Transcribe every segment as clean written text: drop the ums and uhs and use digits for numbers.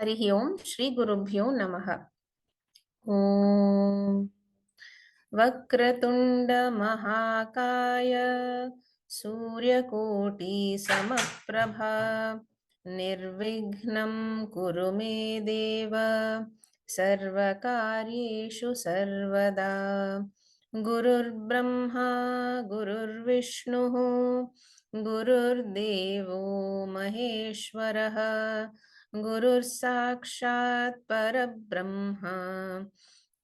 Harihi Om Shri Gurubhyo Namaha. Om Vakratunda Mahakaya Suryakoti Samaprabha Nirvignam Kurume Deva Sarvakaryeshu Sarvada Gurur Brahma Gurur Vishnu Gurur Devo Maheshwaraha Gurur Sakshat Parabrahma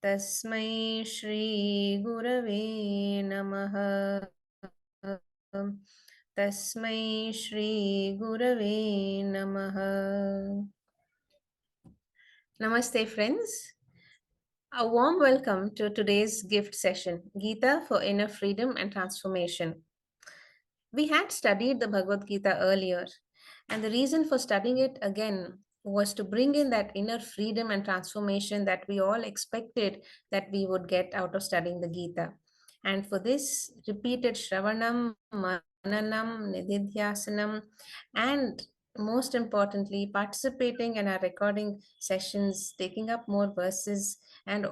Tasmai Shri Gurave Namaha. Tasmai Shri Gurave Namaha. Namaste, friends. A warm welcome to today's gift session, Gita for Inner Freedom and Transformation. We had studied the Bhagavad Gita earlier, and the reason for studying it again was to bring in that inner freedom and transformation that we all expected that we would get out of studying the Gita. And for this, repeated Shravanam, Mananam, Nididhyasanam, and most importantly, participating in our recording sessions, taking up more verses, and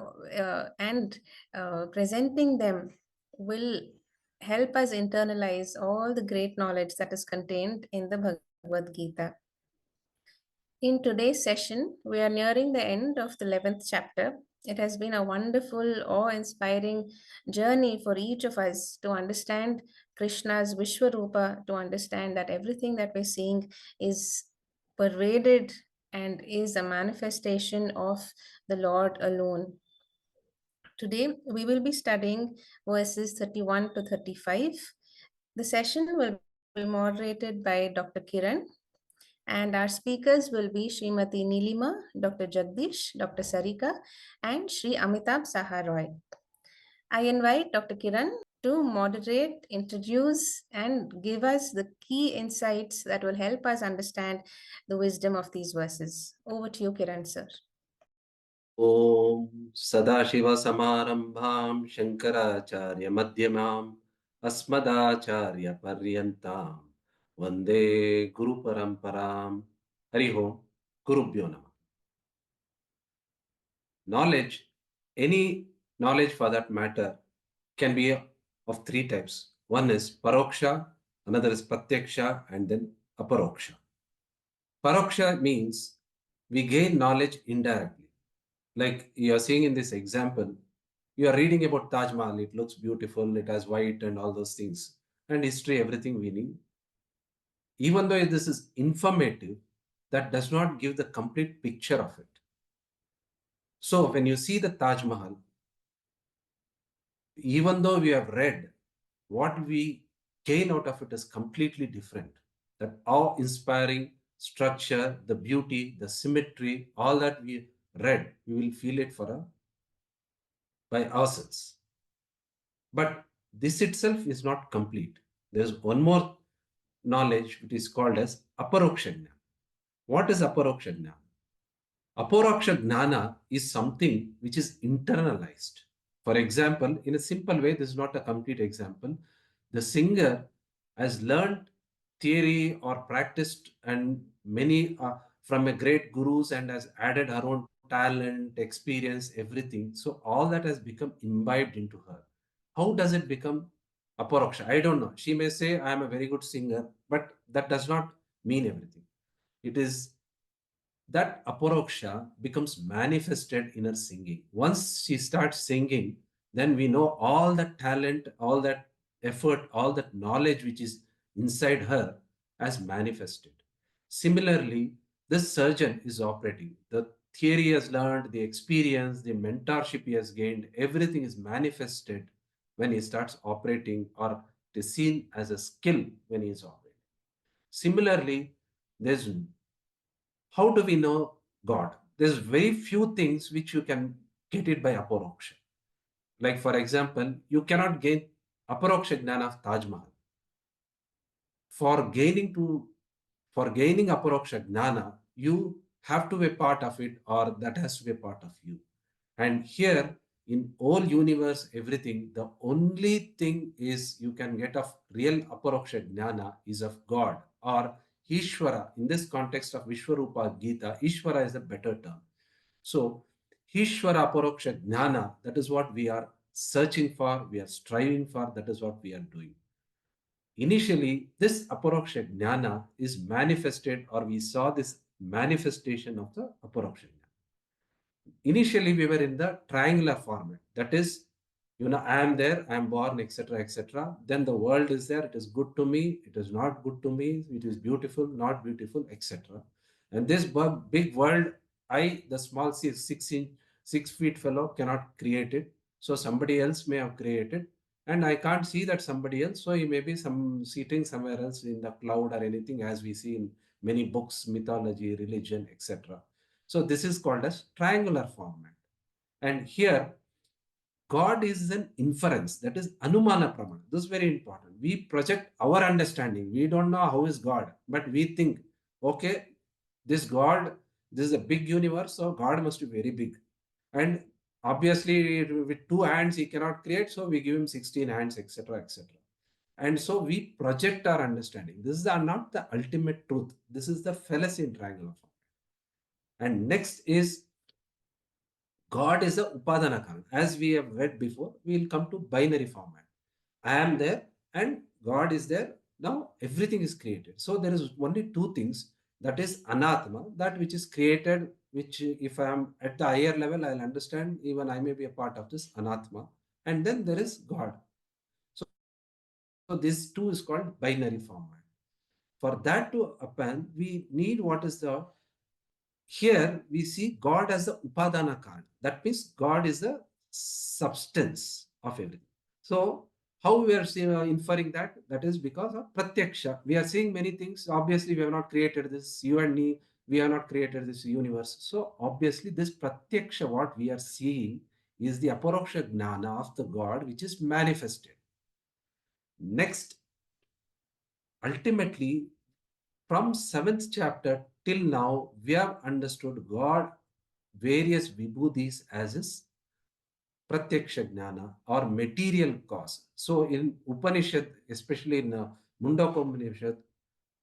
presenting them will help us internalize all the great knowledge that is contained in the Bhagavad Gita. In today's session, we are nearing the end of the 11th chapter. It has been a wonderful, awe inspiring journey for each of us to understand Krishna's Vishwarupa, to understand that everything that we're seeing is pervaded and is a manifestation of the Lord alone. Today, we will be studying verses 31 to 35. The session will be moderated by Dr. Kiran, and our speakers will be Srimati Nilima, Dr. Jagdish, Dr. Sarika, and Sri Amitabh Saharoy. I invite Dr. Kiran to moderate, introduce, and give us the key insights that will help us understand the wisdom of these verses. Over to you, Kiran, sir. ॐ सदाशिवसमारम्भां शङ्कराचार्यमध्यमाम् अस्मदाचार्यपर्यन्तां वन्दे गुरुपरम्परां हरिः ओं गुरुभ्यो नमः. Knowledge, any knowledge for that matter, can be of three types. One is paroksha, another is pratyaksha, and then aparoksha. Paroksha means we gain knowledge indirectly. Like you are seeing in this example, you are reading about Taj Mahal. It looks beautiful, it has white and all those things, and history, everything we need. Even though this is informative, that does not give the complete picture of it. So when you see the Taj Mahal, even though we have read, what we gain out of it is completely different. That awe-inspiring structure, the beauty, the symmetry, all that we read, we will feel it by ourselves. But this itself is not complete. There's one more knowledge which is called as aparoksha jnana. What is aparoksha jnana? Aparoksha jnana is something which is internalized. For example, in a simple way, this is not a complete example. The singer has learned theory or practiced and many from a great gurus and has added her own talent, experience, everything. So all that has become imbibed into her. How does it become aparoksha? I don't know. She may say, I am a very good singer, but that does not mean everything. It is that aparoksha becomes manifested in her singing. Once she starts singing, then we know all that talent, all that effort, all that knowledge which is inside her has manifested. Similarly, this surgeon is operating. The theory he has learned, the experience, the mentorship he has gained, everything is manifested when he starts operating, or it is seen as a skill when he is operating. Similarly, there's how do we know God? There's very few things which you can get it by aparoksha. Like for example, you cannot gain aparoksha jnana of Taj Mahal. For gaining aparoksha jnana, you have to be a part of it, or that has to be a part of you. And here in all universe, everything, the only thing is you can get of real aparoksha jnana is of God, or Ishvara, in this context of Vishwarupa Gita, Ishvara is a better term. So, Ishvara Aparoksha Jnana, that is what we are searching for, we are striving for, that is what we are doing. Initially, this Aparoksha Jnana is manifested, or we saw this manifestation of the Aparoksha Jnana. Initially we were in the triangular format, that is, I am there, I am born, etc., etc. Then the world is there, it is good to me, it is not good to me, it is beautiful, not beautiful, etc. And this big world, I, the small 6 inch 6 feet fellow, cannot create it. So somebody else may have created, and I can't see that somebody else, so he may be some sitting somewhere else in the cloud or anything, as we see in many books, mythology, religion, etc. So this is called as triangular format. And here, God is an inference, that is Anumana Pramana. This is very important. We project our understanding. We don't know how is God, but we think, okay, this God, this is a big universe, so God must be very big. And obviously, with 2 hands, he cannot create, so we give him 16 hands, etc., etc. And so we project our understanding. This is not the ultimate truth. This is the fallacy in triangular form. And next is God is a Upadana Karan. As we have read before, we will come to binary format. I am there and God is there. Now everything is created. So there is only two things, that is Anatma, that which is created, which if I am at the higher level, I'll understand even I may be a part of this Anatma. And then there is God. So this two is called binary format. For that to happen, we need what is the here we see God as the Upadana Karan. That means God is the substance of everything. So, how we are inferring that? That is because of Pratyaksha. We are seeing many things. Obviously, we have not created this, you and me, we have not created this universe. So, obviously, this Pratyaksha, what we are seeing, is the Aparoksha Gnana of the God which is manifested. Next, ultimately, from 7th chapter till now, we have understood God various vibhutis as his pratyaksha jnana or material cause. So in Upanishad, especially in Mundaka Upanishad,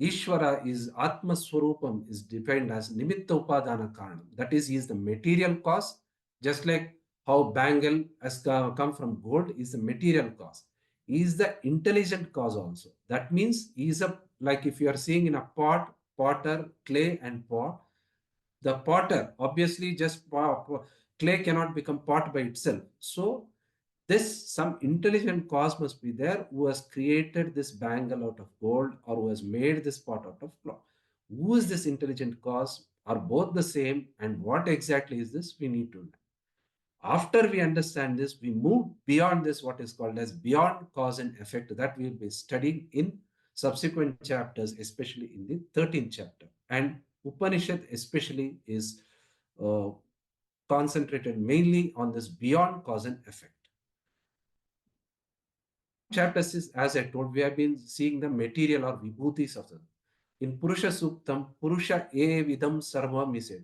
Ishvara is Atma Swarupam is defined as Nimitta Upadana Karanam. That is, he is the material cause, just like how bangle has come from gold is the material cause. He is the intelligent cause also. That means he is a, like if you are seeing in a pot, potter, clay and pot, the potter obviously just clay cannot become pot by itself. So this some intelligent cause must be there who has created this bangle out of gold or who has made this pot out of cloth. Who is this intelligent cause? Are both the same? And what exactly is this? We need to know. After we understand this, we move beyond this, what is called as beyond cause and effect, that we will be studying in subsequent chapters, especially in the 13th chapter. And Upanishad especially is uh, concentrated mainly on this beyond cause and effect. From chapter 6, as I told, we have been seeing the material or vibhutis of the. In Purusha Suktam, Purusha e vidam sarvam is said.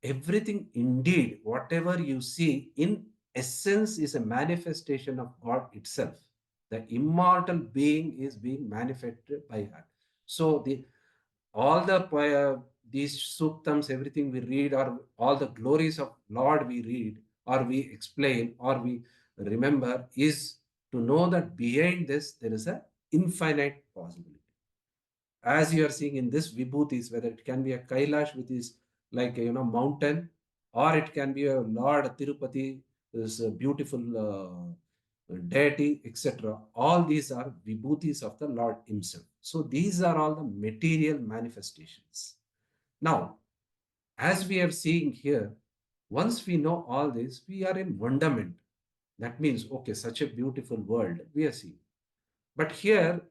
Everything indeed, whatever you see, in essence is a manifestation of God itself. The immortal being is being manifested by her. So the all the these suktams, everything we read, or all the glories of Lord we read, or we explain, or we remember, is to know that behind this there is a infinite possibility. As you are seeing in this vibhutis, whether it can be a Kailash with his like mountain, or it can be a Lord Tirupati, this beautiful deity, etc. All these are vibhutis of the Lord Himself. So these are all the material manifestations. Now, as we are seeing here, once we know all this, we are in wonderment. That means, okay, such a beautiful world we are seeing. But here,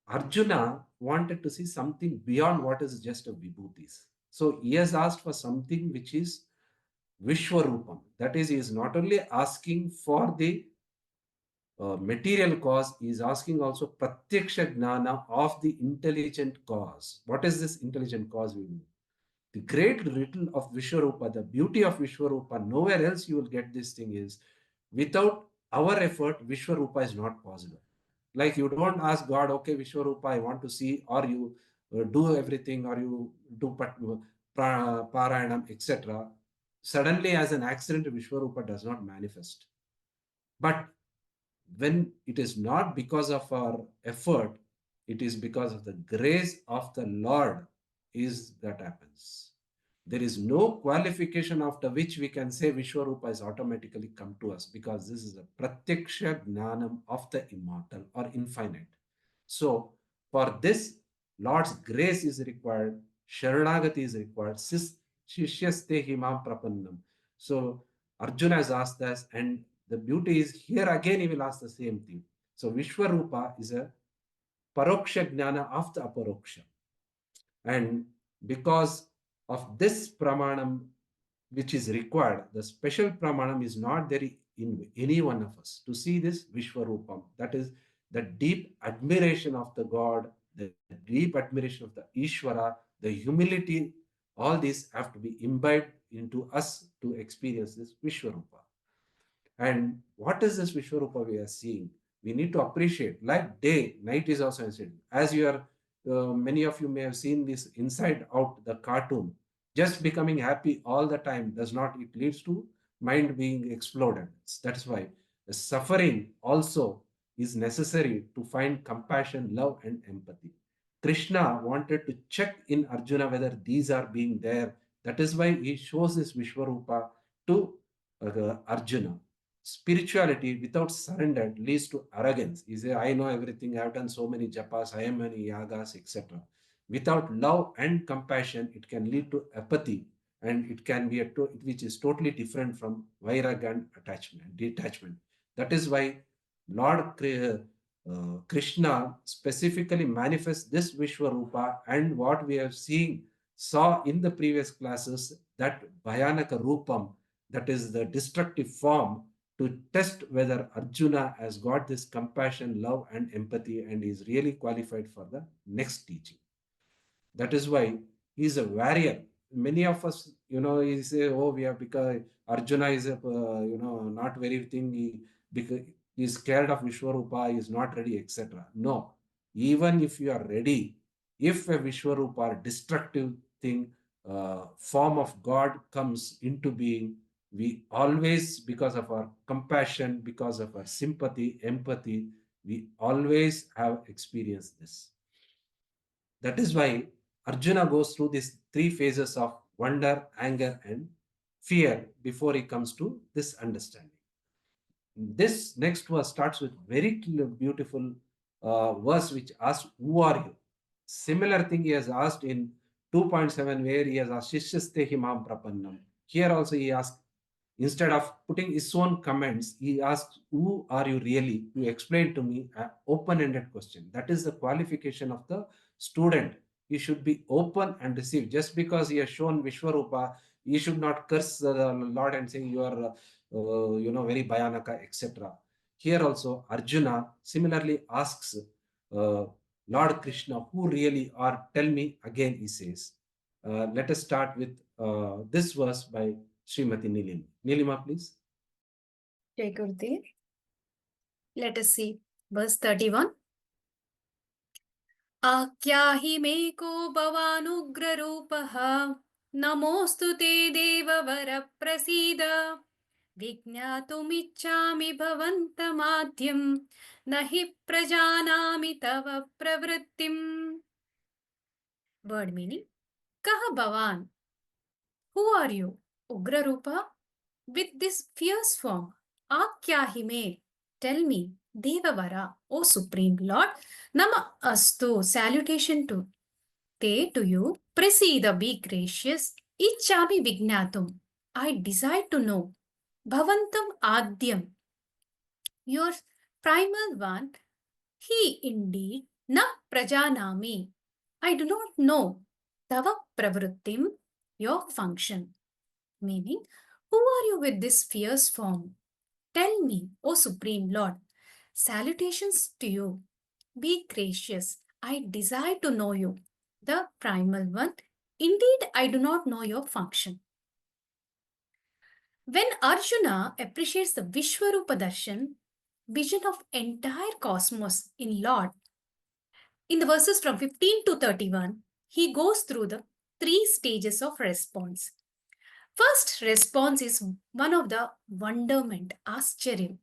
Arjuna wanted to see something beyond what is just a vibhutis. So he has asked for something which is Vishwarupam. That is, he is not only asking for the material cause, he is asking also pratyaksha gnana of the intelligent cause. What is this intelligent cause? We know. The great riddle of Vishwarupa, the beauty of Vishwarupa, nowhere else you will get this thing is, without our effort, Vishwarupa is not possible. Like you don't ask God, okay, Vishwarupa, I want to see, or you do everything, or you do Parayanam, etc., suddenly as an accident, Vishwarupa does not manifest. But when it is not because of our effort, it is because of the grace of the Lord is that happens. There is no qualification after which we can say Vishwarupa is automatically come to us, because this is a pratyaksha jnanam of the immortal or infinite. So for this, Lord's grace is required, Sharanagati is required, Shishyaste himam prapannam. So Arjuna has asked us, and the beauty is here again he will ask the same thing. So Vishwarupa is a paroksha jnana of the aparoksha. And because of this pramanam which is required, the special pramanam is not there in any one of us. To see this Vishwarupam, that is the deep admiration of the God, the deep admiration of the Ishvara, the humility, all these have to be imbibed into us to experience this Vishwarupa. And what is this Vishwarupa we are seeing? We need to appreciate, like day, night is also inside. As you are, many of you may have seen this Inside Out, the cartoon. Just becoming happy all the time does not, it leads to mind being exploded. That's why the suffering also is necessary to find compassion, love, and empathy. Krishna wanted to check in Arjuna whether these are being there. That is why he shows this Vishwarupa to Arjuna. Spirituality without surrender leads to arrogance. You say, I know everything, I have done so many japas, I am many yagas, etc. Without love and compassion, it can lead to apathy, and it can be which is totally different from vairagya and attachment, detachment. That is why Lord Krishna specifically manifests this Vishwarupa, and what we have seen, saw in the previous classes, that Bhayanaka Rupam, that is the destructive form, to test whether Arjuna has got this compassion, love, and empathy and is really qualified for the next teaching. That is why he is a warrior. Many of us, he say, oh, we have, because Arjuna is a, not very thing, because he is scared of Vishwarupa, he is not ready, etc. No, even if you are ready, if a Vishwarupa, destructive thing, form of God comes into being, we always, because of our compassion, because of our sympathy, empathy, we always have experienced this. That is why Arjuna goes through these three phases of wonder, anger, and fear before he comes to this understanding. This next verse starts with very beautiful verse which asks, who are you? Similar thing he has asked in 2.7, where he has asked, Shishyaste himam prapannam. Here also he asks, instead of putting his own comments, he asks, who are you really? You explain to me an open-ended question. That is the qualification of the student. He should be open and receive. Just because he has shown Vishwarupa, he should not curse the Lord and say, you are very Bhayanaka, etc. Here also, Arjuna similarly asks Lord Krishna, who really are, tell me again, he says. Let us start with this verse by Srimati Nilima. Nilima, please. Jai Gurudev. Let us see verse 31. आख्याहि मे को भवानुग्ररूपः नमोऽस्तु ते देववर प्रसीद विज्ञातुमिच्छामि भवन्तमाद्यं न हि प्रजानामि तव प्रवृत्तिम्. Word meaning: Kaha Bhavan? Who are you, Ugrarupa? With this fierce form, Akyahi me, tell me, Devavara, O Supreme Lord, Nama Astu, salutation to Te to you, Prasida, be gracious, Ichami Vignatum, I desire to know, Bhavantam Adyam, your primal one, he indeed, Na Prajanami, I do not know, Tava Pravrittim, your function. Meaning, who are you with this fierce form? Tell me, O Supreme Lord. Salutations to you. Be gracious. I desire to know you, the primal one. Indeed, I do not know your function. When Arjuna appreciates the Vishwarupa Darshan, vision of entire cosmos in Lord, In the verses from 15 to 31, he goes through the three stages of response. First response is one of the wonderment, Ascharya.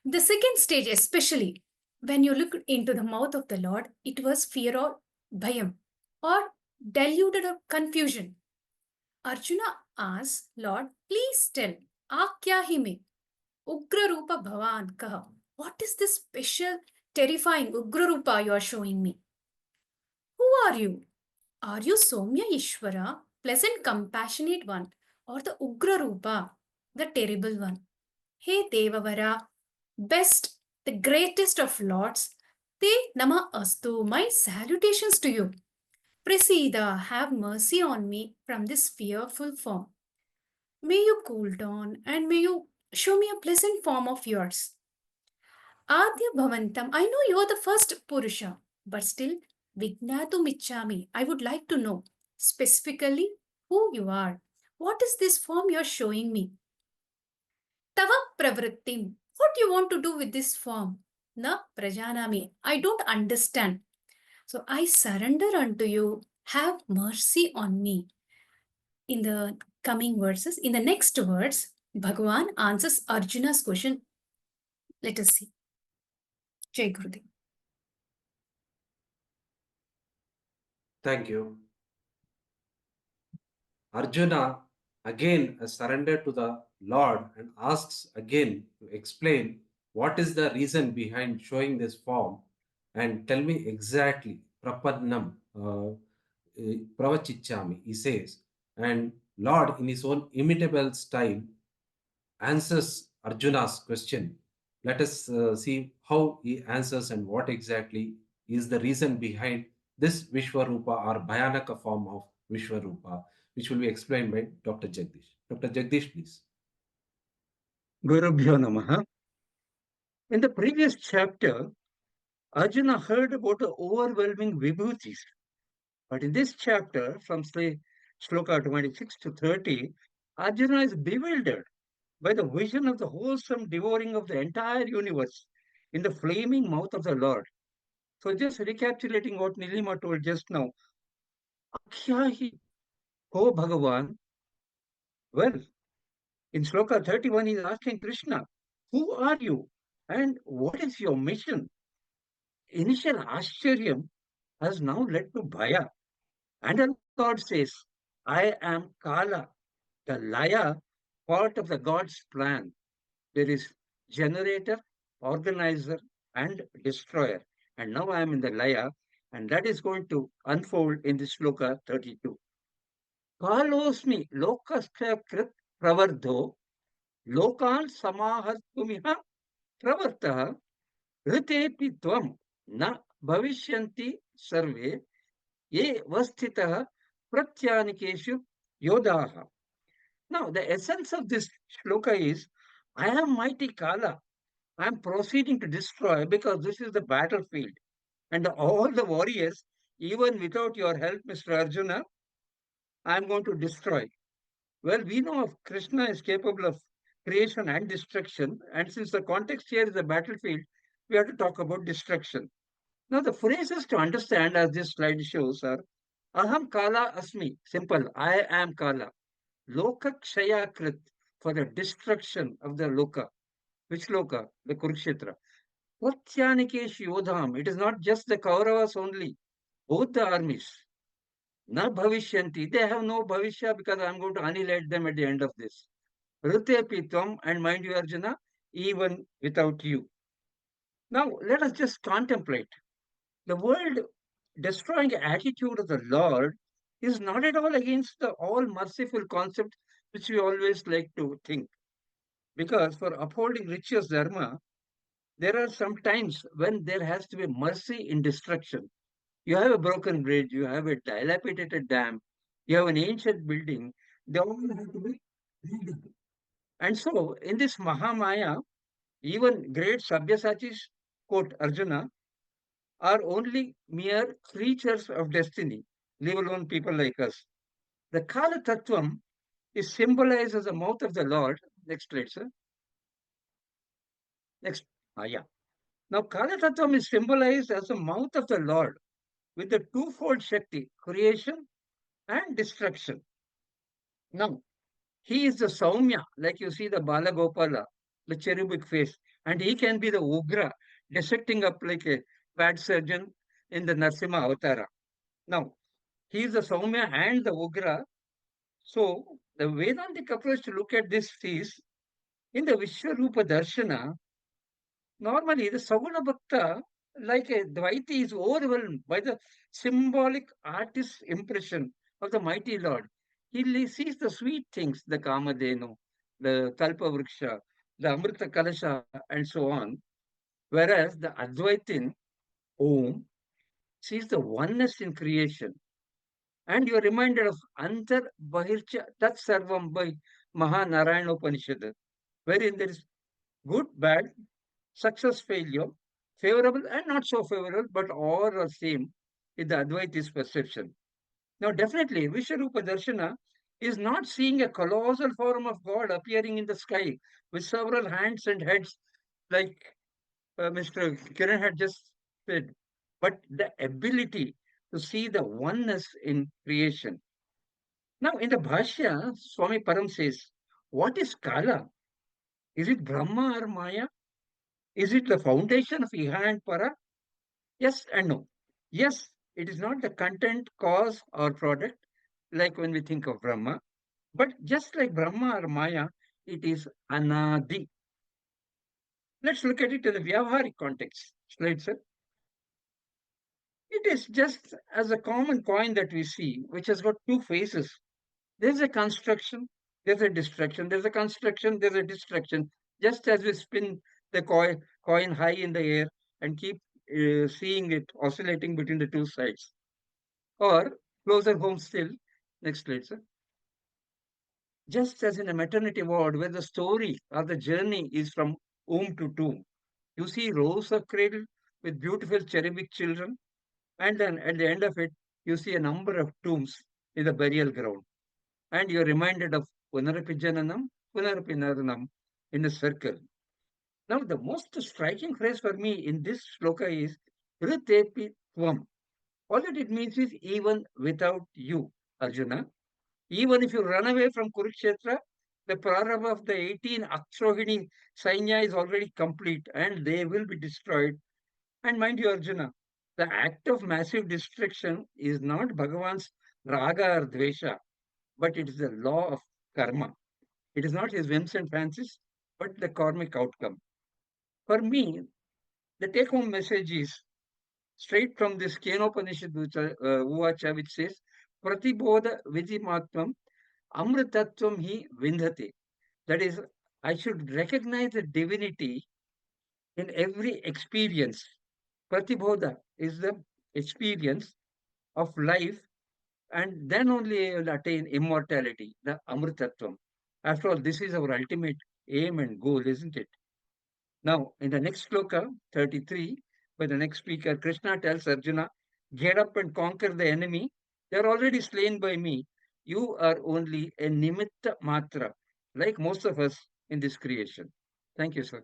The second stage, especially when you look into the mouth of the Lord, it was fear or bhayam or deluded or confusion. Arjuna asks, Lord, please tell, Akya hime, Ugra Rupa Bhavan Kaha. What is this special, terrifying Ugra Rupa you are showing me? Who are you? Are you Somya Ishvara, pleasant, compassionate one, or the Ugra Rupa, the terrible one? Hey Devavara, best, the greatest of lords, Te Nama Astu, my salutations to you. Prasida, have mercy on me from this fearful form. May you cool down and may you show me a pleasant form of yours. Adya Bhavantam, I know you're the first Purusha, but still, Vignatu Michami, I would like to know specifically who you are. What is this form you're showing me? Tava Pravrittim, what do you want to do with this form? Na Prajanami, I don't understand. So I surrender unto you. Have mercy on me. In the coming verses, in the next words, Bhagavan answers Arjuna's question. Let us see. Jai Gurudev. Thank you. Arjuna again surrendered to the Lord and asks again to explain what is the reason behind showing this form and tell me exactly. Prapannam Pravachichami, he says. And Lord, in his own imitable style, answers Arjuna's question. Let us see how he answers and what exactly is the reason behind this Vishwarupa or Bhayanaka form of Vishwarupa, which will be explained by Dr. Jagdish. Dr. Jagdish, please. Gurubhyo Namaha. In the previous chapter, Arjuna heard about the overwhelming vibhutis. But in this chapter, from say Shloka 26 to 30, Arjuna is bewildered by the vision of the wholesome devouring of the entire universe in the flaming mouth of the Lord. So just recapitulating what Nilima told just now, Akhyahi, O Bhagavan, well, in Shloka 31, he's asking Krishna, who are you and what is your mission? Initial Ashcharyam has now led to Bhaya. And the Lord says, I am Kala, the Laya, part of the God's plan. There is generator, organizer, and destroyer. And now I am in the Laya, and that is going to unfold in this Shloka 32. Kalosmi lokasya krit pravardho lokan samahartumiha pravartah ritepi tvam na bhavishyanti sarve ye vastitah pratyanikeshu yodaha. Now, the essence of this shloka is I am mighty Kala. I am proceeding to destroy because this is the battlefield. And all the warriors, even without your help, Mr. Arjuna, I am going to destroy. Well, we know of Krishna is capable of creation and destruction. And since the context here is the battlefield, we have to talk about destruction. Now, the phrases to understand as this slide shows are Aham Kala Asmi, simple, I am Kala. Loka Kshaya Krit, for the destruction of the Loka. Which Loka? The Kurukshetra. Vatyanikesh Yodham, it is not just the Kauravas only, both the armies. Na Bhavishyanti, they have no Bhavishya because I am going to annihilate them at the end of this. Rute Pitvam, and mind you, Arjuna, even without you. Now, let us just contemplate. The world destroying attitude of the Lord is not at all against the all merciful concept which we always like to think. Because for upholding righteous dharma, there are some times when there has to be mercy in destruction. You have a broken bridge, you have a dilapidated dam, you have an ancient building, they all have to be rebuilt. And so, in this Mahamaya, even great Sabyasachi's quote Arjuna are only mere creatures of destiny, leave alone people like us. The Kala Tattvam is symbolized as the mouth of the Lord. Next slide, sir. Next. Yeah. Now, Kala Tattvam is symbolized as the mouth of the Lord with the twofold Shakti, creation and destruction. Now, he is the Saumya, like you see the Balagopala, the cherubic face, and he can be the Ugra, dissecting up like a bad surgeon in the Narsimha Avatara. Now, he is the Saumya and the Ugra. So, the Vedantic approach to look at this is in the Vishwarupa Darshana, normally the Saguna Bhakta, like a Dvaiti, is overwhelmed by the symbolic artist's impression of the mighty Lord. He sees the sweet things, the Kamadhenu, the Kalpa Vriksha, the Amrita Kalasha, and so on. Whereas the Advaitin, Om, sees the oneness in creation. And you're reminded of Antar Bahircha Tat Sarvam by Mahanarayana Upanishad, wherein there is good, bad, success, failure, favorable and not so favorable, but all are same in the Advaitist perception. Now, definitely, Vishwarupa Darshana is not seeing a colossal form of God appearing in the sky with several hands and heads, like Mr. Kiran had just said, but the ability to see the oneness in creation. Now, in the Bhashya, Swami Param says, what is Kala? Is it Brahma or Maya? Is it the foundation of Iha and Para? Yes and no. Yes, it is not the content, cause, or product, like when we think of Brahma, but just like Brahma or Maya, it is Anadi. Let's look at it in the Vyavaharic context. Slide, sir. It is just as a common coin that we see, which has got two faces. There's a construction, there's a destruction, there's a construction, there's a destruction. Just as we spin the coin high in the air and keep seeing it oscillating between the two sides. Or closer home still, next slide, sir. Just as in a maternity ward where the story or the journey is from womb to tomb, you see rows of cradle with beautiful cherubic children, and then at the end of it, you see a number of tombs in the burial ground. And you're reminded of Punarapi Jananam, Punarapi Naranam in a circle. Now, the most striking phrase for me in this shloka is Ritepi Tvam. All that it means is even without you, Arjuna. Even if you run away from Kurukshetra, the prarabha of the 18 Akshohini Sainya is already complete and they will be destroyed. And mind you, Arjuna, the act of massive destruction is not Bhagavan's raga or dvesha, but it is the law of karma. It is not his whims and fancies, but the karmic outcome. For me, the take home message is straight from this Kenopanishad Uvacha, which says, Pratibodha Vidimatvam Amritattvam hi Vindhate. That is, I should recognize the divinity in every experience. Pratibodha is the experience of life, and then only I will attain immortality, the Amritattvam. After all, this is our ultimate aim and goal, isn't it? Now, in the next sloka, 33, by the next speaker, Krishna tells Arjuna, get up and conquer the enemy. They are already slain by me. You are only a nimitta matra, like most of us in this creation. Thank you, sir.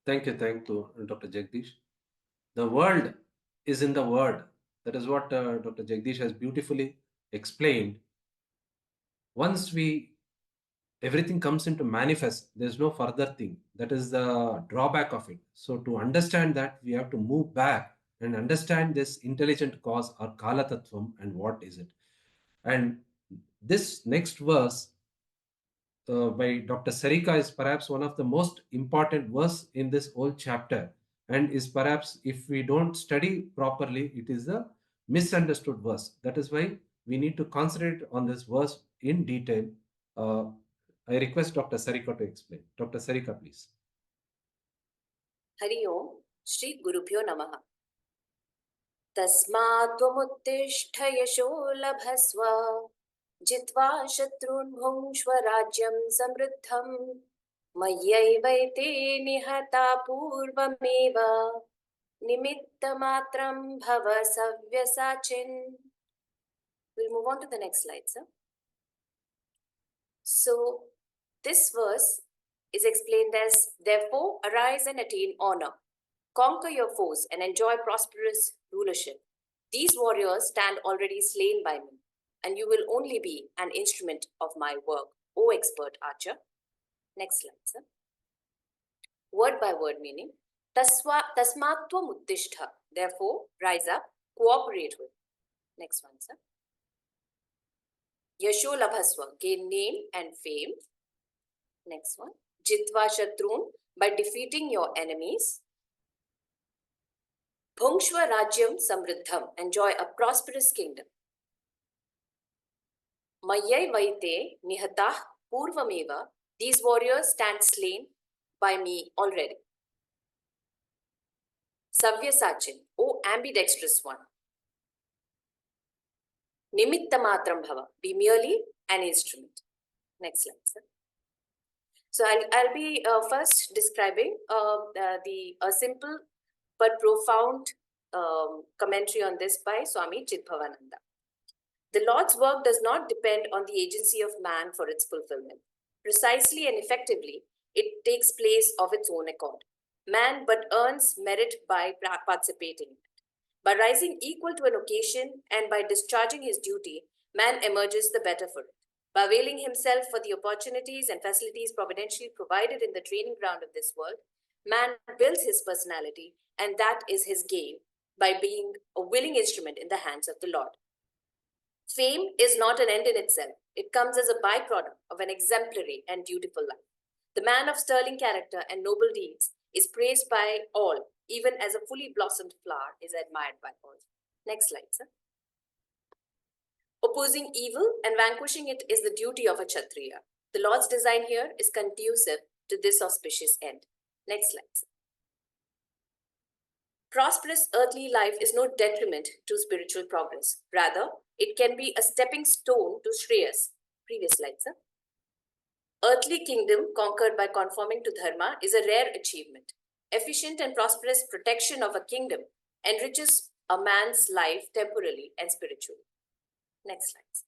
Thank you, Dr. Jagdish. The world is in the word. That is what Dr. Jagdish has beautifully explained. Once everything comes into manifest, there's no further thing. That is the drawback of it. So to understand that, we have to move back and understand this intelligent cause or Kala Tattvam and what is it. And this next verse by Dr. Sarika is perhaps one of the most important verse in this whole chapter, and is perhaps, if we don't study properly, it is a misunderstood verse. That is why we need to concentrate on this verse in detail. Uh, I request Dr. Sarika to explain. Dr. Sarika, please. Hari ओम श्री गुरुभ्यो नमः तस्मात् त्वमुत्तिष्ठ यशो लभस्व जित्वा शत्रून् भुङ्क्ष्व राज्यं समृद्धम् मय्यैवैते निहता पूर्वमेव निमित्तमात्रं भव सव्यसाचिन्. We'll move on to the next slide, sir. So this verse is explained as, therefore, arise and attain honor. Conquer your foes and enjoy prosperous rulership. These warriors stand already slain by me, and you will only be an instrument of my work, O expert archer. Next slide, sir. Word by word meaning. Tasmatva muttishta. Therefore, rise up, cooperate with. Next one, sir. Yasho labhasva. Gain name and fame. Next one. Jitva shatrun. By defeating your enemies. Bhungshva rajyam samriddham. Enjoy a prosperous kingdom. Mayyai vaite nihatah purvameva. These warriors stand slain by me already. Savyasachin, O ambidextrous one. Nimitta matram bhava, be merely an instrument. Next slide, sir. So I'll be first describing a simple but profound commentary on this by Swami Chidbhavananda. The Lord's work does not depend on the agency of man for its fulfillment. Precisely and effectively, it takes place of its own accord. Man but earns merit by participating in it. By rising equal to an occasion and by discharging his duty, man emerges the better for it. By availing himself for the opportunities and facilities providentially provided in the training ground of this world, man builds his personality, and that is his gain by being a willing instrument in the hands of the Lord. Fame is not an end in itself. It comes as a byproduct of an exemplary and dutiful life. The man of sterling character and noble deeds is praised by all, even as a fully blossomed flower is admired by all. Next slide, sir. Opposing evil and vanquishing it is the duty of a Kshatriya. The Lord's design here is conducive to this auspicious end. Next slide, sir. Prosperous earthly life is no detriment to spiritual progress. Rather, it can be a stepping stone to Shreyas. Previous slide, sir. Earthly kingdom conquered by conforming to dharma is a rare achievement. Efficient and prosperous protection of a kingdom enriches a man's life temporally and spiritually. Next slide.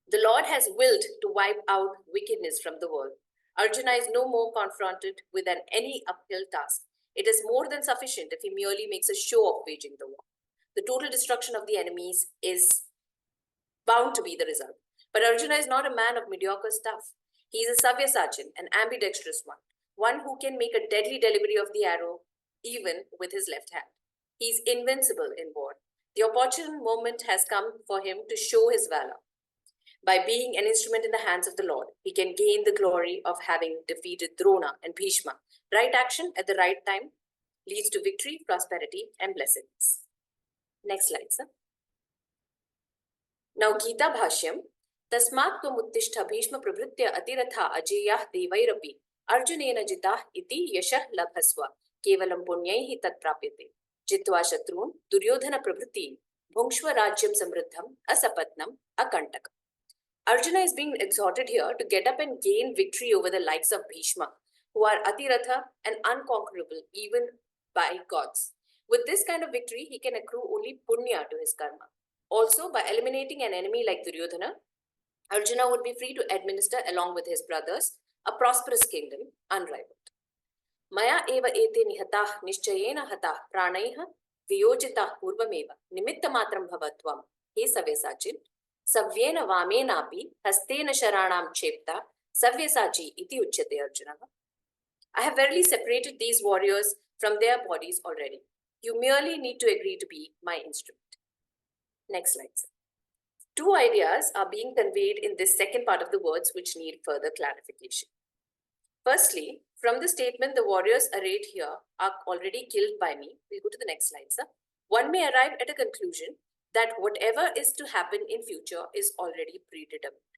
The Lord has willed to wipe out wickedness from the world. Arjuna is no more confronted with any uphill task. It is more than sufficient if he merely makes a show of waging the war. The total destruction of the enemies is bound to be the result. But Arjuna is not a man of mediocre stuff. He is a Savyasachin, an ambidextrous one who can make a deadly delivery of the arrow even with his left hand. He is invincible in war. The opportune moment has come for him to show his valor. By being an instrument in the hands of the Lord, he can gain the glory of having defeated Drona and Bhishma. Right action at the right time leads to victory, prosperity, and blessedness. Next slide, sir. Now, Gita Bhashyam. Tasmat tvamuttishta Bhishma prabhritya atiratha ajeyah devairapi Arjunena jitah iti yashah labhasva kevalam punyaihi tat prapyate jitva shatrun duryodhana prabhriti bhungshva rajyam samriddham asapatnam akantaka. Arjuna is being exhorted here to get up and gain victory over the likes of Bhishma, who are Atiratha and unconquerable even by gods. With this kind of victory, he can accrue only punya to his karma. Also, by eliminating an enemy like Duryodhana, Arjuna would be free to administer, along with his brothers, a prosperous kingdom, unrivaled. Maya eva ete nihatah nishchayena hatah pranaiha viyojitah purvameva nimitta matram bhavatvam he savyasachin savyena vamenapi hastena sharanam chepta savyasachi iti uchyate Arjuna. I have verily separated these warriors from their bodies already. You merely need to agree to be my instrument. Next slide, sir. Two ideas are being conveyed in this second part of the words which need further clarification. Firstly, from the statement, the warriors arrayed here are already killed by me. We'll go to the next slide, sir. One may arrive at a conclusion that whatever is to happen in future is already predetermined.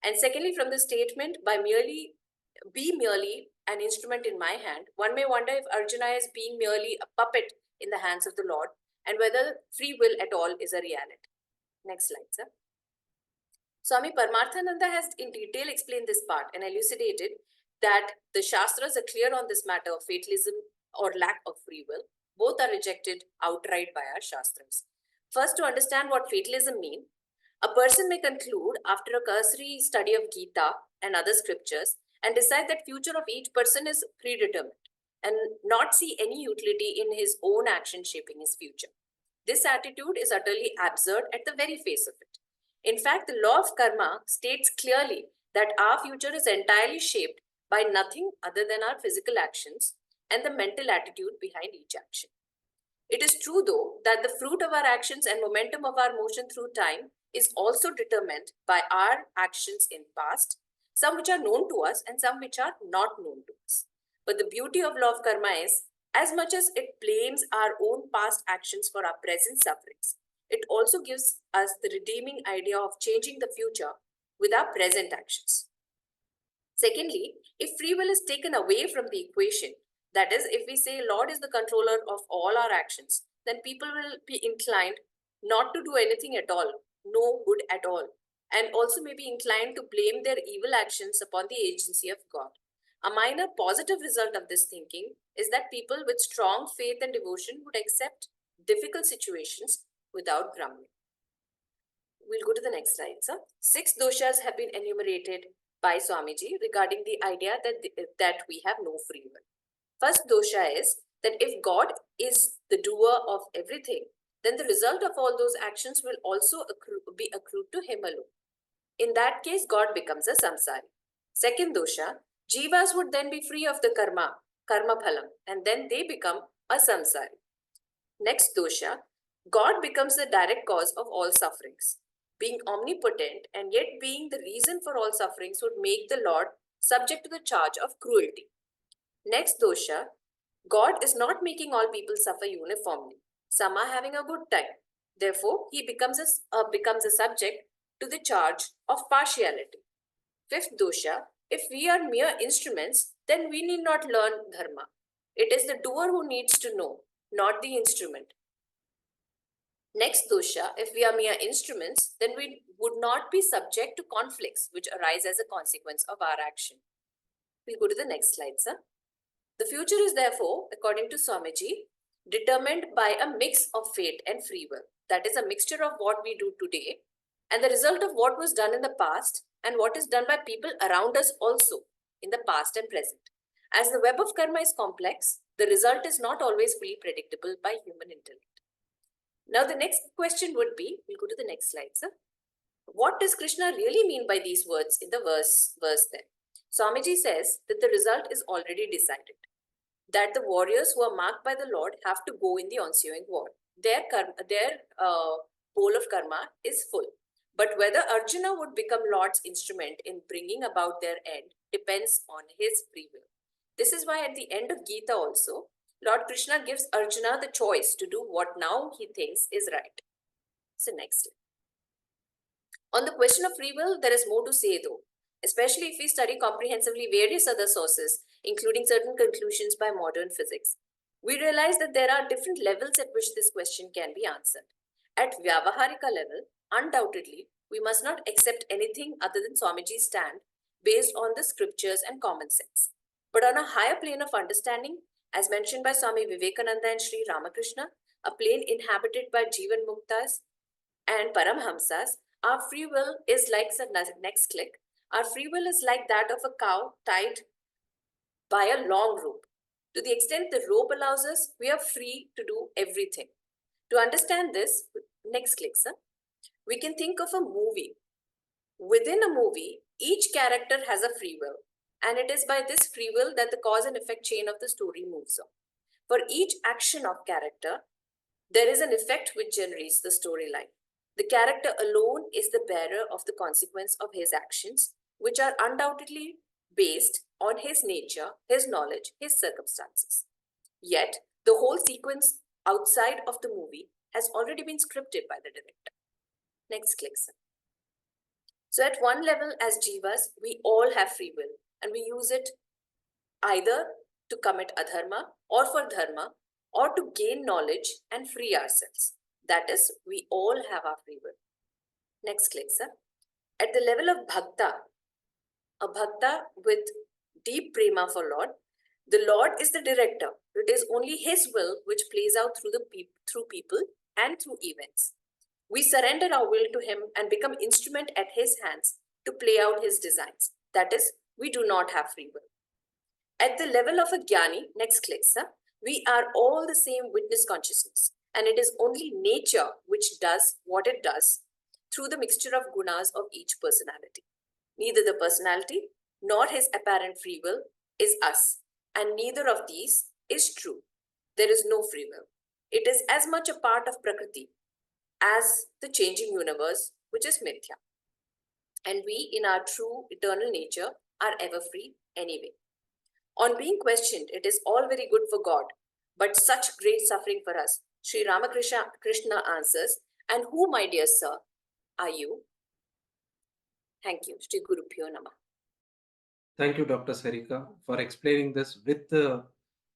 And secondly, from the statement, be merely an instrument in my hand, one may wonder if Arjuna is being merely a puppet in the hands of the Lord and whether free will at all is a reality. Next slide, sir. Swami Paramarthananda has in detail explained this part and elucidated that the Shastras are clear on this matter of fatalism or lack of free will. Both are rejected outright by our Shastras. First, to understand what fatalism means, a person may conclude after a cursory study of Gita and other scriptures and decide that future of each person is predetermined and not see any utility in his own action shaping his future. This attitude is utterly absurd at the very face of it. In fact, the law of karma states clearly that our future is entirely shaped by nothing other than our physical actions and the mental attitude behind each action. It is true, though, that the fruit of our actions and momentum of our motion through time is also determined by our actions in past, some which are known to us and some which are not known to us. But the beauty of law of karma is, as much as it blames our own past actions for our present sufferings, it also gives us the redeeming idea of changing the future with our present actions. Secondly, if free will is taken away from the equation, that is, if we say Lord is the controller of all our actions, then people will be inclined not to do anything at all, no good at all, and also may be inclined to blame their evil actions upon the agency of God. A minor positive result of this thinking is that people with strong faith and devotion would accept difficult situations without grumbling. We'll go to the next slide, sir. 6 doshas have been enumerated by Swamiji regarding the idea that we have no free will. First dosha is that if God is the doer of everything, then the result of all those actions will also be accrued to him alone. In that case, God becomes a samsari. Second dosha, jivas would then be free of the karma phalam, and then they become a samsari. Next dosha, God becomes the direct cause of all sufferings. Being omnipotent and yet being the reason for all sufferings would make the Lord subject to the charge of cruelty. Next dosha, God is not making all people suffer uniformly. Some are having a good time. Therefore, he becomes a subject to the charge of partiality. Fifth dosha, if we are mere instruments, then we need not learn dharma. It is the doer who needs to know, not the instrument. Next dosha, if we are mere instruments, then we would not be subject to conflicts which arise as a consequence of our action. We'll go to the next slide, sir. The future is therefore, according to Swamiji, determined by a mix of fate and free will. That is a mixture of what we do today and the result of what was done in the past and what is done by people around us also in the past and present. As the web of karma is complex, the result is not always fully predictable by human intellect. Now the next question would be, we'll go to the next slide, sir. What does Krishna really mean by these words in the verse there? Swamiji says that the result is already decided, that the warriors who are marked by the Lord have to go in the ensuing war. Their bowl of karma is full. But whether Arjuna would become Lord's instrument in bringing about their end depends on his free will. This is why at the end of Gita also, Lord Krishna gives Arjuna the choice to do what now he thinks is right. So next. On the question of free will, there is more to say though, especially if we study comprehensively various other sources, including certain conclusions by modern physics. We realize that there are different levels at which this question can be answered. At Vyavaharika level, undoubtedly, we must not accept anything other than Swamiji's stand based on the scriptures and common sense. But on a higher plane of understanding, as mentioned by Swami Vivekananda and Sri Ramakrishna, a plane inhabited by Jivan Muktas and Paramhamsas, our free will is like the next click. Our free will is like that of a cow tied by a long rope. To the extent the rope allows us, we are free to do everything. To understand this, next click, sir. We can think of a movie. Within a movie, each character has a free will, and it is by this free will that the cause and effect chain of the story moves on. For each action of character, there is an effect which generates the storyline. The character alone is the bearer of the consequence of his actions, which are undoubtedly based on his nature, his knowledge, his circumstances. Yet, the whole sequence outside of the movie has already been scripted by the director. Next click, sir. So at one level as jivas, we all have free will and we use it either to commit adharma or for dharma or to gain knowledge and free ourselves. That is, we all have our free will. Next click, sir. At the level of bhakta, a bhakta with deep prema for Lord, the Lord is the director. It is only his will which plays out through people and through events. We surrender our will to him and become instrument at his hands to play out his designs. That is, We do not have free will. At the level of a Jnani, next click, sir, we are all the same witness consciousness, and it is only nature which does what it does through the mixture of gunas of each personality. Neither the personality nor his apparent free will is us, and neither of these is true. There is no free will. It is as much a part of Prakriti as the changing universe, which is Mithya. And we, in our true eternal nature, are ever free anyway. On being questioned, it is all very good for God, but such great suffering for us. Sri Ramakrishna Krishna answers, and who, my dear sir, are you? Thank you. Shri Guru Pyo Namah. Thank you, Dr. Sarika, for explaining this with the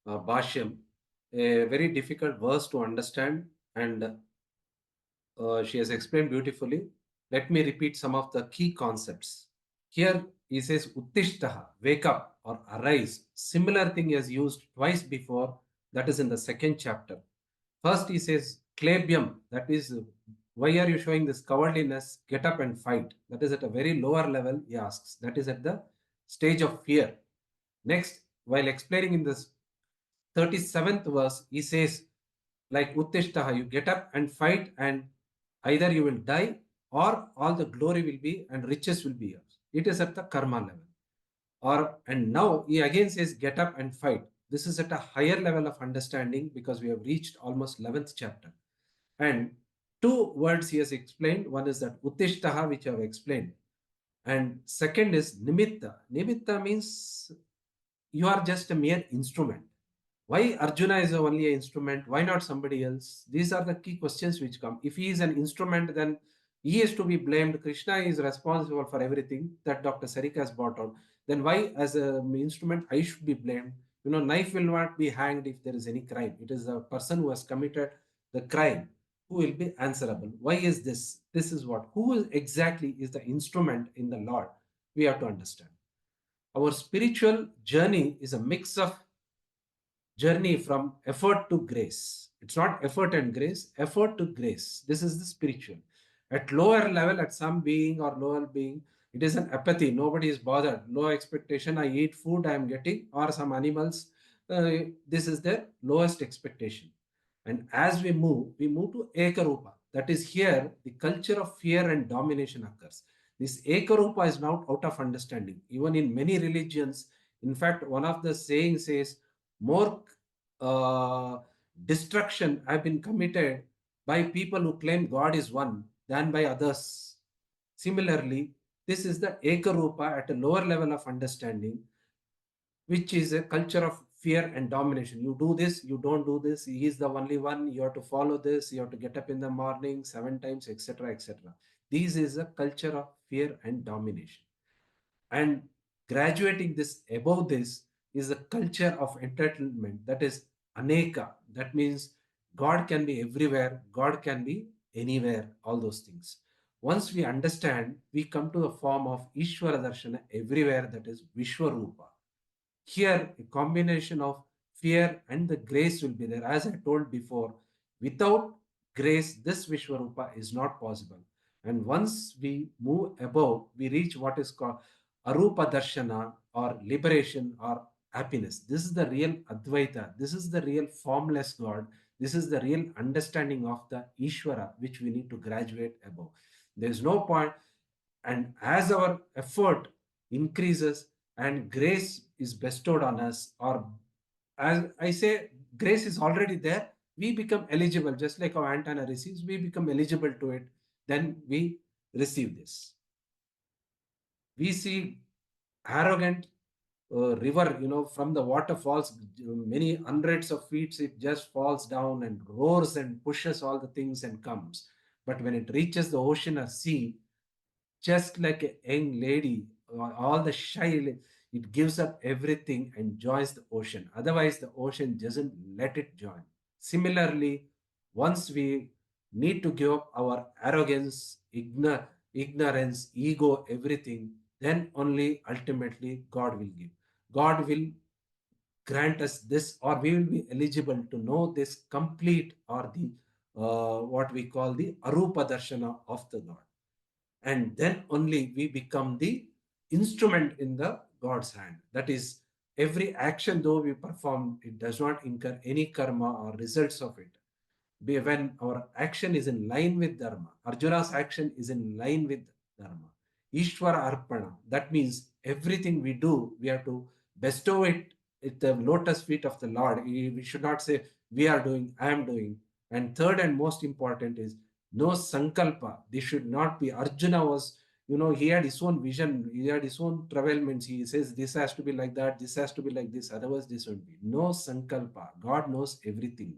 Bhashyam, a very difficult verse to understand, and she has explained beautifully. Let me repeat some of the key concepts. Here he says Uttishtaha, wake up or arise. Similar thing is used twice before, that is in the second chapter. First he says Klebyam, that is, why are you showing this cowardliness? Get up and fight. That is at a very lower level, he asks. That is at the stage of fear. Next, while explaining in this 37th verse, he says, like Uttishtaha, you get up and fight, and either you will die or all the glory will be and riches will be yours. It is at the karma level. Or and now he again says, get up and fight. This is at a higher level of understanding because we have reached almost 11th chapter. And two words he has explained. One is that Uttishtaha, which I have explained. And second is Nimitta. Nimitta means you are just a mere instrument. Why Arjuna is only an instrument? Why not somebody else? These are the key questions which come. If he is an instrument, then he is to be blamed. Krishna is responsible for everything that Dr. Sarika has brought out. Then why, as an instrument, I should be blamed? You know, knife will not be hanged if there is any crime. It is the person who has committed the crime who will be answerable. Why is this? This is what. Who exactly is the instrument in the Lord? We have to understand. Our spiritual journey is a mix of journey from effort to grace. It's not effort and grace, effort to grace. This is the spiritual. At lower level, at some being or lower being, it is an apathy. Nobody is bothered. Low expectation. I eat food I am getting, or some animals. This is their lowest expectation. And as we move to Ekarupa. That is here, the culture of fear and domination occurs. This Ekarupa is now out of understanding. Even in many religions, in fact, one of the sayings says, more uh, destruction have been committed by people who claim God is one than by others. Similarly, this is the Ekarupa at a lower level of understanding, which is a culture of fear and domination. You do this, you don't do this. He is the only one. You have to follow this. You have to get up in the morning 7 times, etc., etc. This is a culture of fear and domination. And graduating this above this is a culture of entitlement, that is aneka. That means God can be everywhere, God can be anywhere, all those things. Once we understand, we come to the form of Ishvara Darshana everywhere, that is Vishwarupa. Here, a combination of fear and the grace will be there. As I told before, without grace, this Vishwarupa is not possible. And once we move above, we reach what is called Arupa Darshana, or liberation, or happiness. This is the real Advaita. This is the real formless God. This is the real understanding of the Ishvara, which we need to graduate above. There is no point. And as our effort increases and grace is bestowed on us, or as I say, grace is already there, we become eligible, just like our antenna receives, we become eligible to it, then we receive this. We see arrogant river, from the water falls many hundreds of feet, it just falls down and roars and pushes all the things and comes. But when it reaches the ocean or sea, just like a young lady, all the shy, it gives up everything and joins the ocean. Otherwise, the ocean doesn't let it join. Similarly, once we need to give up our arrogance, ignorance, ego, everything, then only ultimately God will give. God will grant us this, or we will be eligible to know this complete, or the what we call the Arupa Darshana of the Lord. And then only we become the instrument in the God's hand. That is, every action though we perform, it does not incur any karma or results of it. When our action is in line with Dharma, Arjuna's action is in line with Dharma. Ishvara Arpana, that means everything we do, we have to bestow it at the lotus feet of the Lord. We should not say, we are doing, I am doing. And third and most important is no sankalpa. This should not be. Arjuna was, he had his own vision, he had his own travailments. He says, this has to be like that, this has to be like this, otherwise, this won't be. No sankalpa. God knows everything.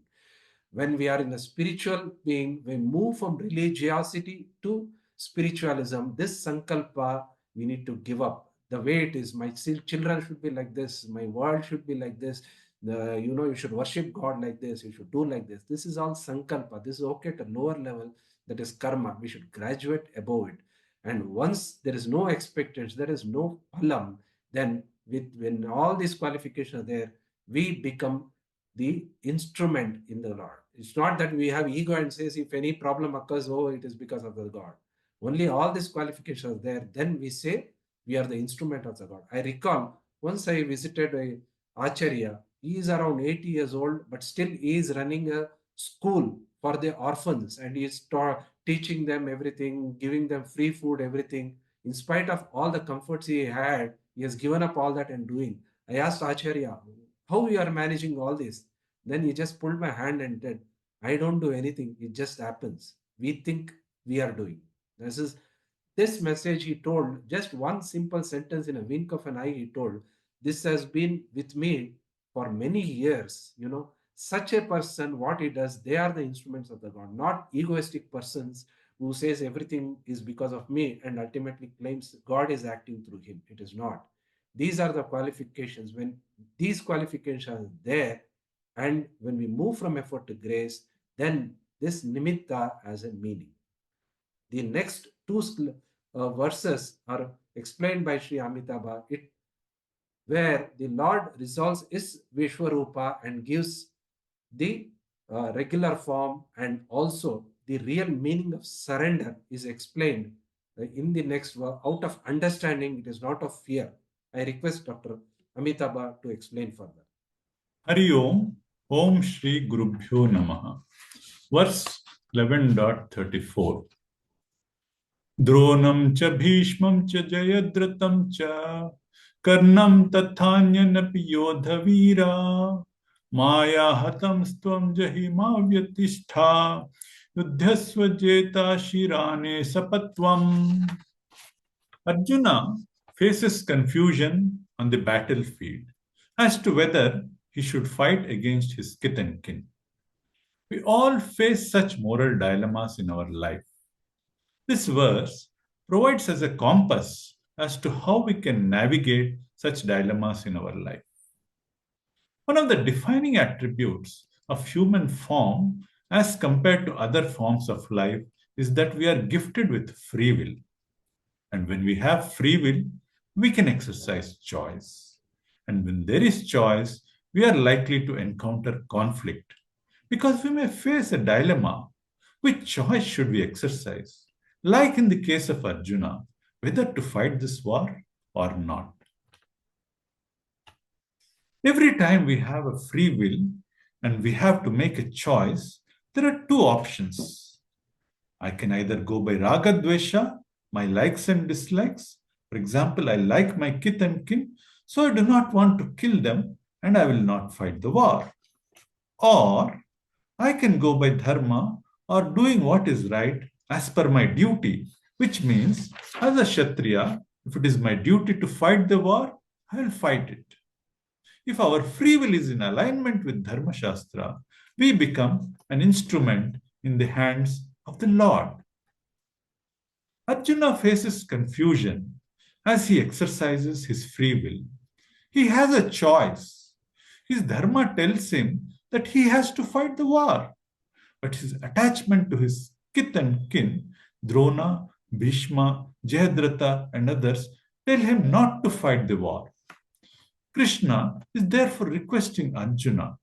When we are in a spiritual being, we move from religiosity to spiritualism. This sankalpa we need to give up. The way it is, my children should be like this, my world should be like this. You should worship God like this, you should do like this. This is all sankalpa. This is okay at a lower level, that is karma. We should graduate above it. And once there is no expectation, there is no phalam, then when all these qualifications are there, we become the instrument in the Lord. It's not that we have ego and says if any problem occurs, oh, it is because of the God. Only all these qualifications are there. Then we say we are the instrument of the God. I recall once I visited a Acharya. He is around 80 years old, but still he is running a school for the orphans, and he is teaching them everything, giving them free food, everything. In spite of all the comforts he had, he has given up all that and doing. I asked Acharya, how you are managing all this? Then he just pulled my hand and said, I don't do anything. It just happens. We think we are doing. This message he told, just one simple sentence in a wink of an eye, he told, this has been with me for many years. Such a person, what he does, they are the instruments of the God, not egoistic persons who says everything is because of me and ultimately claims God is acting through him. It is not. These are the qualifications. When these qualifications are there, and when we move from effort to grace, then this nimitta has a meaning. The next two verses are explained by Sri Amitabha, where the Lord resolves his Vishwarupa and gives the regular form, and also the real meaning of surrender is explained in the next verse. Out of understanding, it is not of fear. I request Dr. Amitabha to explain further. Hari Om, Om Shri Gurubhyo Namaha. Verse 11.34. Dronam cha bhishmam cha jayadраtam cha karnam tathanyanapi yodhavira maya hatam stvam jahima vyatistha yudhyasva jeta shirane sapatvam. Arjuna faces confusion on the battlefield as to whether he should fight against his kith and kin. We all face such moral dilemmas in our life. This verse provides us a compass as to how we can navigate such dilemmas in our life. One of the defining attributes of human form as compared to other forms of life is that we are gifted with free will. And when we have free will, we can exercise choice. And when there is choice, we are likely to encounter conflict because we may face a dilemma. Which choice should we exercise? Like in the case of Arjuna, whether to fight this war or not. Every time we have a free will and we have to make a choice, there are two options. I can either go by raga dvesha, my likes and dislikes. For example, I like my kith and kin, so I do not want to kill them and I will not fight the war. Or I can go by dharma, or doing what is right as per my duty, which means as a Kshatriya, if it is my duty to fight the war, I will fight it. If our free will is in alignment with Dharma Shastra, we become an instrument in the hands of the Lord. Arjuna faces confusion as he exercises his free will. He has a choice. His dharma tells him that he has to fight the war. But his attachment to his kith and kin, Drona, Bhishma, Jayadratha, and others, tell him not to fight the war. Krishna is therefore requesting Arjuna,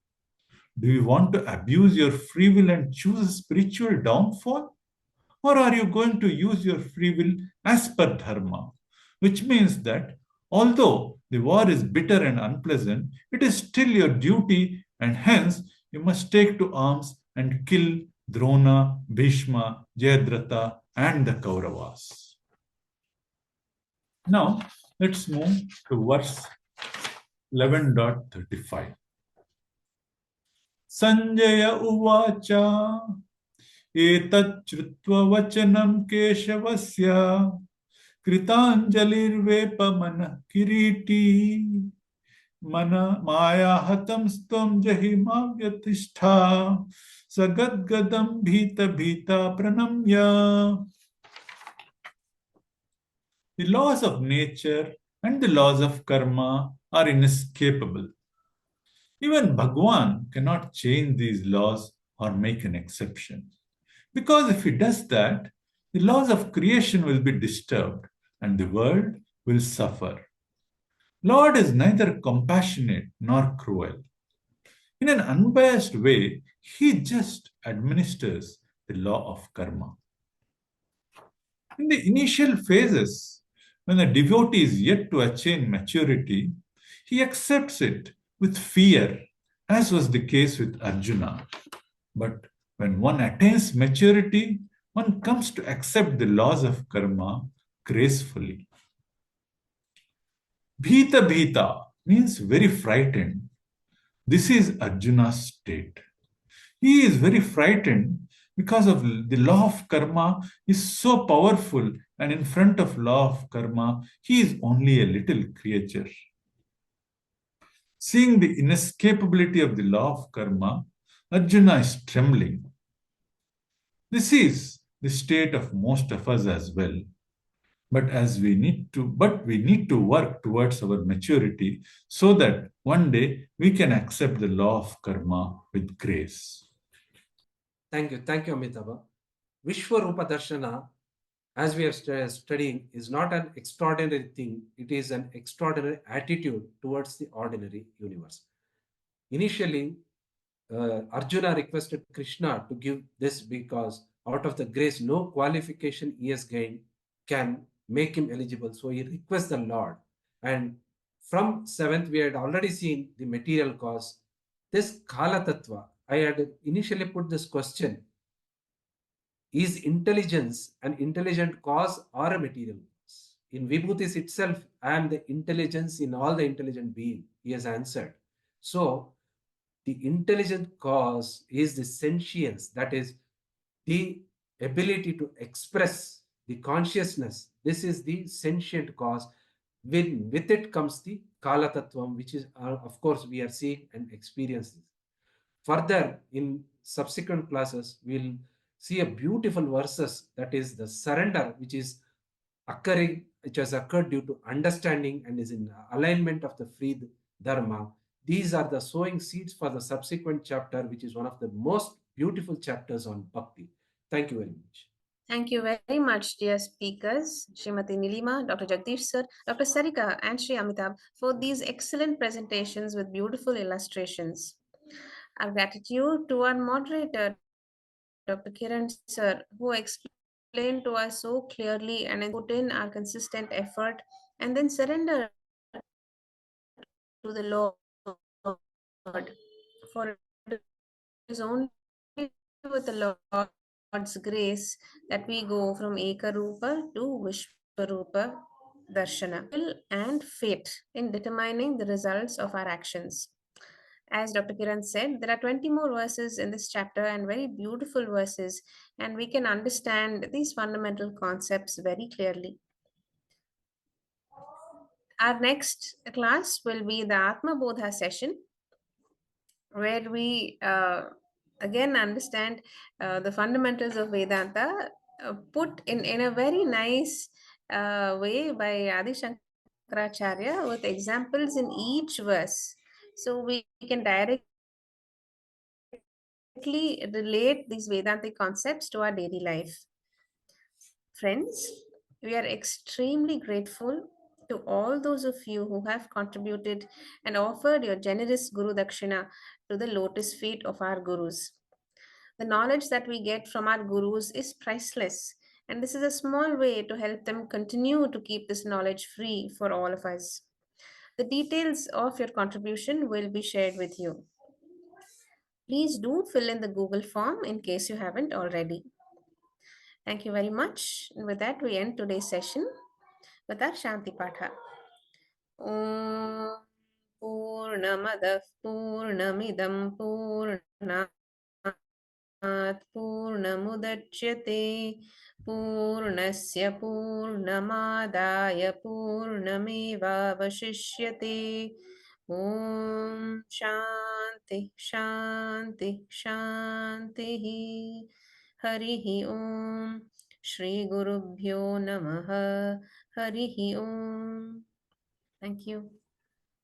do you want to abuse your free will and choose a spiritual downfall? Or are you going to use your free will as per dharma? Which means that Although the war is bitter and unpleasant, it is still your duty, and hence you must take to arms and kill Drona, Bhishma, Jayadratha, and the Kauravas. Now, let's move to verse 11.35. Sanjaya Uvacha Etat Vachanam Keshavasya Kritanjalirvepamanah Kiriti Mana Maya Hatam Stam Jahima Vyatishta Sagadgadam Bhita Bhita Pranamya. The laws of nature and the laws of karma are inescapable. Even Bhagwan cannot change these laws or make an exception. Because if he does that, the laws of creation will be disturbed and the world will suffer. Lord is neither compassionate nor cruel. In an unbiased way, he just administers the law of karma. In the initial phases, when a devotee is yet to attain maturity, he accepts it with fear, as was the case with Arjuna. But when one attains maturity, one comes to accept the laws of karma gracefully. Bhita Bhita means very frightened. This is Arjuna's state. He is very frightened because of the law of karma is so powerful, and in front of law of karma, he is only a little creature. Seeing the inescapability of the law of karma, Arjuna is trembling. This is the state of most of us as well. But we need to work towards our maturity so that one day we can accept the law of karma with grace. Thank you, Amitabha. Vishwarupa Darshana, as we are studying, is not an extraordinary thing, it is an extraordinary attitude towards the ordinary universe. Initially, Arjuna requested Krishna to give this because out of the grace, no qualification he has gained can make him eligible. So he requests the Lord. And from 7th, we had already seen the material cause. This Kala Tattva, I had initially put this question: is intelligence an intelligent cause or a material cause? In Vibhutis itself, I am the intelligence in all the intelligent being. He has answered. So, the intelligent cause is the sentience, that is, the ability to express the consciousness. This is the sentient cause. With it comes the Kala Tattvam, which is, of course, we are seeing and experiencing. Further, in subsequent classes, we'll see a beautiful verses, that is the surrender, which has occurred due to understanding and is in alignment of the free dharma. These are the sowing seeds for the subsequent chapter, which is one of the most beautiful chapters on bhakti. Thank you very much. Thank you very much, dear speakers, Srimati Nilima, Dr. Jagdish sir, Dr. Sarika, and Sri Amitabh, for these excellent presentations with beautiful illustrations. Our gratitude to our moderator, Dr. Kiran sir, who explained to us so clearly and put in our consistent effort and then surrender to the Lord. For it is only with the Lord's grace that we go from Ekarupa to Vishwarupa Darshana. Will and fate in determining the results of our actions. As Dr. Kiran said, there are 20 more verses in this chapter and very beautiful verses, and we can understand these fundamental concepts very clearly. Our next class will be the Atma Bodha session, where we again understand the fundamentals of Vedanta put in a very nice way by Adi Shankaracharya with examples in each verse. So we can directly relate these Vedantic concepts to our daily life. Friends, we are extremely grateful to all those of you who have contributed and offered your generous Guru Dakshina to the lotus feet of our Gurus. The knowledge that we get from our Gurus is priceless, And this is a small way to help them continue to keep this knowledge free for all of us. The details of your contribution will be shared with you. Please do fill in the Google form in case you haven't already. Thank you very much. And with that, we end today's session with our Shanti Patha. Om Purnamadah Purnamidam Purnamudachyate Purnasya Purnamadaya Purnamevavashishyate Om Shanti Shanti Shanti Harihi Om Shri Gurubhyo Namaha Harihi Om. Thank you.